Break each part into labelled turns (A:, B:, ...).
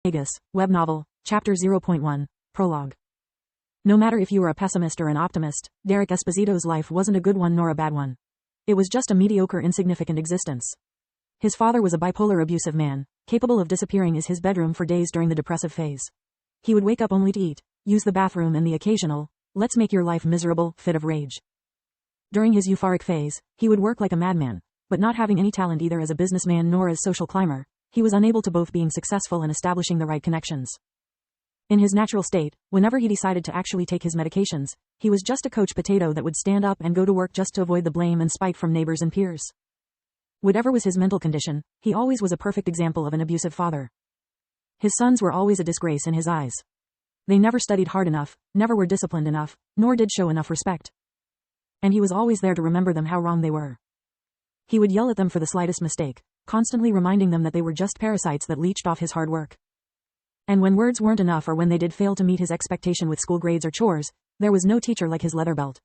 A: Magus, Web Novel, Chapter 0.1, Prologue. No matter if you were a pessimist or an optimist, Derek Esposito's life wasn't a good one nor a bad one. It was just a mediocre, insignificant existence. His father was a bipolar abusive man, capable of disappearing in his bedroom for days during the depressive phase. He would wake up only to eat, use the bathroom and the occasional, "let's make your life miserable" fit of rage. During his euphoric phase, he would work like a madman, but not having any talent either as a businessman nor as social climber, he was unable to both being successful and establishing the right connections. In his natural state, whenever he decided to actually take his medications, he was just a coach potato that would stand up and go to work just to avoid the blame and spite from neighbors and peers. Whatever was his mental condition, he always was a perfect example of an abusive father. His sons were always a disgrace in his eyes. They never studied hard enough, never were disciplined enough, nor did show enough respect. And he was always there to remember them how wrong they were. He would yell at them for the slightest mistake, constantly reminding them that they were just parasites that leached off his hard work. And when words weren't enough or when they did fail to meet his expectation with school grades or chores, there was no teacher like his leather belt.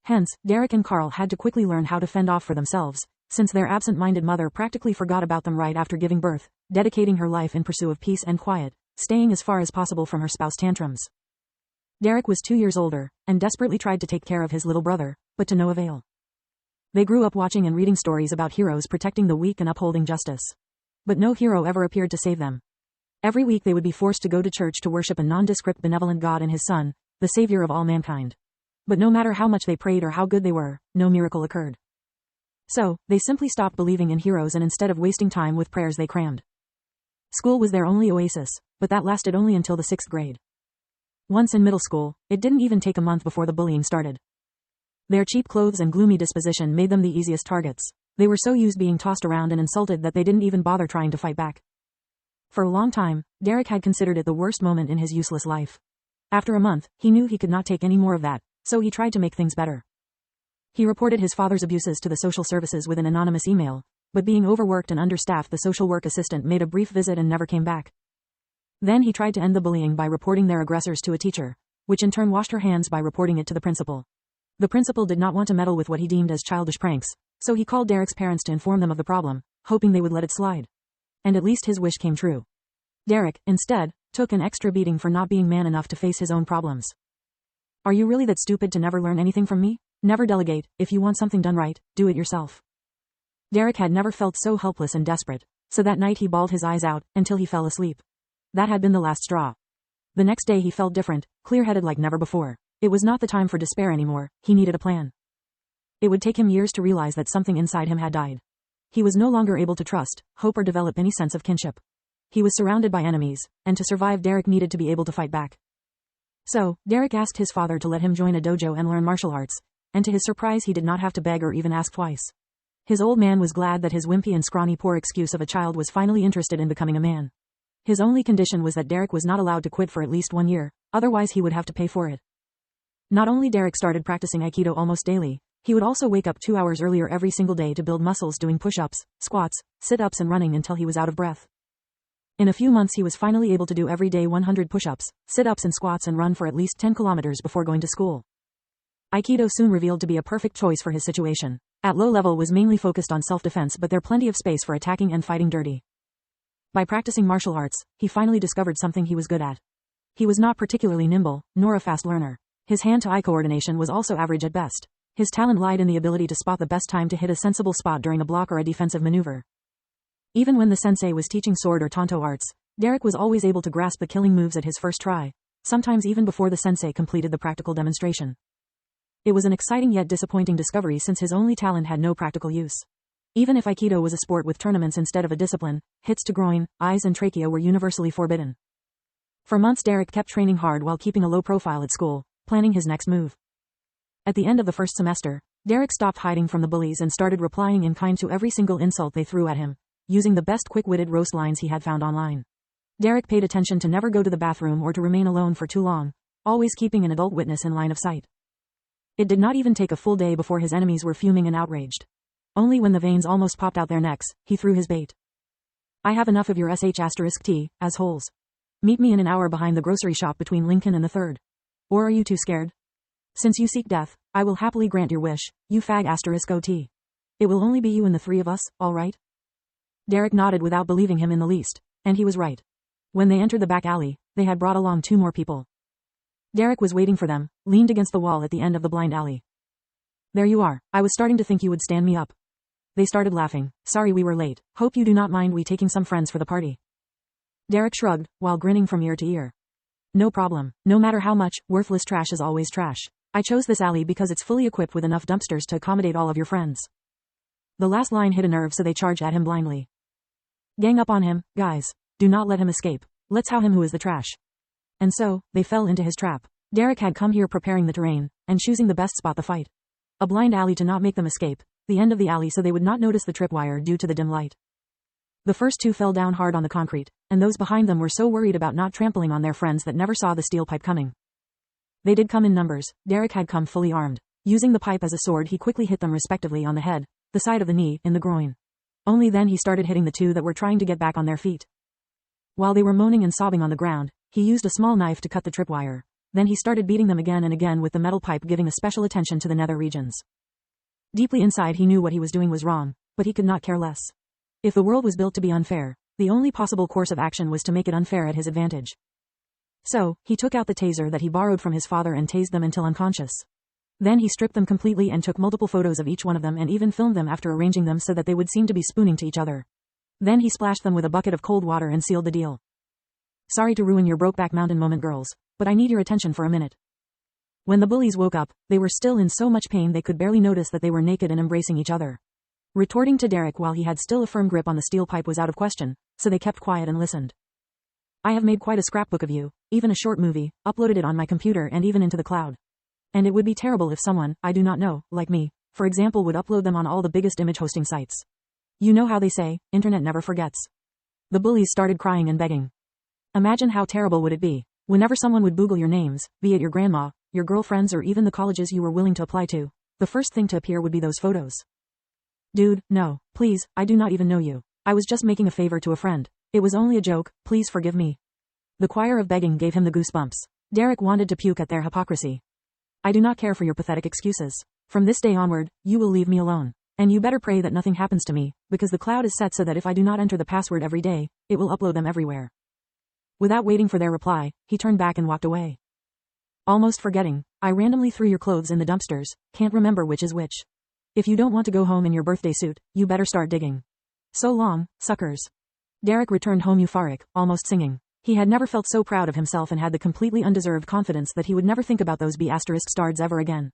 A: Hence, Derek and Carl had to quickly learn how to fend off for themselves, since their absent-minded mother practically forgot about them right after giving birth, dedicating her life in pursuit of peace and quiet, staying as far as possible from her spouse's tantrums. Derek was 2 years older, and desperately tried to take care of his little brother, but to no avail. They grew up watching and reading stories about heroes protecting the weak and upholding justice. But no hero ever appeared to save them. Every week they would be forced to go to church to worship a nondescript benevolent God and his Son, the Savior of all mankind. But no matter how much they prayed or how good they were, no miracle occurred. So, they simply stopped believing in heroes and instead of wasting time with prayers they crammed. School was their only oasis, but that lasted only until the 6th grade. Once in middle school, it didn't even take a month before the bullying started. Their cheap clothes and gloomy disposition made them the easiest targets. They were so used being tossed around and insulted that they didn't even bother trying to fight back. For a long time, Derek had considered it the worst moment in his useless life. After a month, he knew he could not take any more of that, so he tried to make things better. He reported his father's abuses to the social services with an anonymous email, but being overworked and understaffed, the social work assistant made a brief visit and never came back. Then he tried to end the bullying by reporting their aggressors to a teacher, which in turn washed her hands by reporting it to the principal. The principal did not want to meddle with what he deemed as childish pranks, so he called Derek's parents to inform them of the problem, hoping they would let it slide. And at least his wish came true. Derek, instead, took an extra beating for not being man enough to face his own problems. "Are you really that stupid to never learn anything from me? Never delegate, if you want something done right, do it yourself." Derek had never felt so helpless and desperate, so that night he bawled his eyes out, until he fell asleep. That had been the last straw. The next day he felt different, clear-headed like never before. It was not the time for despair anymore, he needed a plan. It would take him years to realize that something inside him had died. He was no longer able to trust, hope or develop any sense of kinship. He was surrounded by enemies, and to survive Derek needed to be able to fight back. So, Derek asked his father to let him join a dojo and learn martial arts, and to his surprise he did not have to beg or even ask twice. His old man was glad that his wimpy and scrawny poor excuse of a child was finally interested in becoming a man. His only condition was that Derek was not allowed to quit for at least 1 year, otherwise he would have to pay for it. Not only Derek started practicing Aikido almost daily, he would also wake up 2 hours earlier every single day to build muscles doing push-ups, squats, sit-ups and running until he was out of breath. In a few months he was finally able to do every day 100 push-ups, sit-ups and squats and run for at least 10 kilometers before going to school. Aikido soon revealed to be a perfect choice for his situation. At low level was mainly focused on self-defense, but there plenty of space for attacking and fighting dirty. By practicing martial arts, he finally discovered something he was good at. He was not particularly nimble, nor a fast learner. His hand-to-eye coordination was also average at best. His talent lied in the ability to spot the best time to hit a sensible spot during a block or a defensive maneuver. Even when the sensei was teaching sword or tanto arts, Derek was always able to grasp the killing moves at his first try, sometimes even before the sensei completed the practical demonstration. It was an exciting yet disappointing discovery since his only talent had no practical use. Even if Aikido was a sport with tournaments instead of a discipline, hits to groin, eyes and trachea were universally forbidden. For months Derek kept training hard while keeping a low profile at school, planning his next move. At the end of the first semester, Derek stopped hiding from the bullies and started replying in kind to every single insult they threw at him, using the best quick-witted roast lines he had found online. Derek paid attention to never go to the bathroom or to remain alone for too long, always keeping an adult witness in line of sight. It did not even take a full day before his enemies were fuming and outraged. Only when the veins almost popped out their necks, he threw his bait. "I have enough of your sh*t, assholes. Meet me in an hour behind the grocery shop between Lincoln and the 3rd. Or are you too scared? Since you seek death, I will happily grant your wish, you fag*ot. It will only be you and the 3 of us, all right?" Derek nodded without believing him in the least, and he was right. When they entered the back alley, they had brought along 2 more people. Derek was waiting for them, leaned against the wall at the end of the blind alley. There you are, I was starting to think you would stand me up. They started laughing. Sorry we were late, hope you do not mind we taking some friends for the party. Derek shrugged, while grinning from ear to ear. No problem, no matter how much, worthless trash is always trash. I chose this alley because it's fully equipped with enough dumpsters to accommodate all of your friends. The last line hit a nerve, so they charged at him blindly. Gang up on him, guys. Do not let him escape. Let's how him who is the trash. And so, they fell into his trap. Derek had come here preparing the terrain, and choosing the best spot to fight. A blind alley to not make them escape, the end of the alley so they would not notice the tripwire due to the dim light. The first 2 fell down hard on the concrete, and those behind them were so worried about not trampling on their friends that never saw the steel pipe coming. They did come in numbers. Derek had come fully armed. Using the pipe as a sword, he quickly hit them respectively on the head, the side of the knee, in the groin. Only then he started hitting the 2 that were trying to get back on their feet. While they were moaning and sobbing on the ground, he used a small knife to cut the tripwire. Then he started beating them again and again with the metal pipe, giving a special attention to the nether regions. Deeply inside he knew what he was doing was wrong, but he could not care less. If the world was built to be unfair, the only possible course of action was to make it unfair at his advantage. So, he took out the taser that he borrowed from his father and tased them until unconscious. Then he stripped them completely and took multiple photos of each one of them and even filmed them after arranging them so that they would seem to be spooning to each other. Then he splashed them with a bucket of cold water and sealed the deal. Sorry to ruin your Brokeback Mountain moment, girls, but I need your attention for a minute. When the bullies woke up, they were still in so much pain they could barely notice that they were naked and embracing each other. Retorting to Derek while he had still a firm grip on the steel pipe was out of question, so they kept quiet and listened. I have made quite a scrapbook of you, even a short movie, uploaded it on my computer and even into the cloud. And it would be terrible if someone, I do not know, like me, for example, would upload them on all the biggest image hosting sites. You know how they say, internet never forgets. The bullies started crying and begging. Imagine how terrible would it be, whenever someone would Google your names, be it your grandma, your girlfriends or even the colleges you were willing to apply to, the first thing to appear would be those photos. Dude, no, please, I do not even know you. I was just making a favor to a friend. It was only a joke, please forgive me. The choir of begging gave him the goosebumps. Derek wanted to puke at their hypocrisy. I do not care for your pathetic excuses. From this day onward, you will leave me alone. And you better pray that nothing happens to me, because the cloud is set so that if I do not enter the password every day, it will upload them everywhere. Without waiting for their reply, he turned back and walked away. Almost forgetting, I randomly threw your clothes in the dumpsters, can't remember which is which. If you don't want to go home in your birthday suit, you better start digging. So long, suckers. Derek returned home euphoric, almost singing. He had never felt so proud of himself and had the completely undeserved confidence that he would never think about those B** stars ever again.